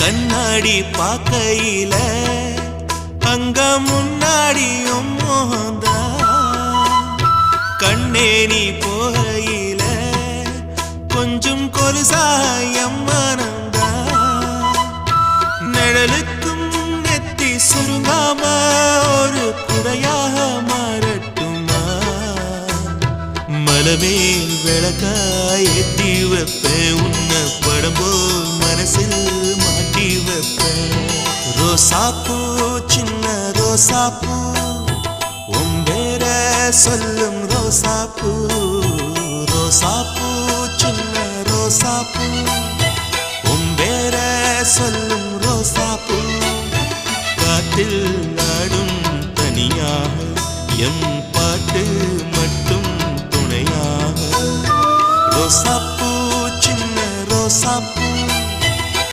கண்ணாடி பார்க்கையில அங்க முன்னாடியும் மோகந்தா கண்ணே நீ போகையில கொஞ்சம் கொலுசாயம் மனந்தா நிழலுக்கும் நெத்தி சுருங்காம ஒரு குறையாக மாறட்டுமா மலமேல் விளக்காய் ஏத்தி வைப்பேன் உன்னை படம் போல் மனசில் மாட்டி வைப்பேன் ரோசாப்பூ சின்ன ரோசாப்பூ உம்பேர சொல்லும் ரோசாப்பூ ரோசாப்பூ சின்ன ரோசாப்பூ உம்பேர சொல்லும் ரோசாப்பூ காத்தில் ஆடும் தனியாக எம் பாட்டு மட்டும் துணையாக ரோசாப்பூ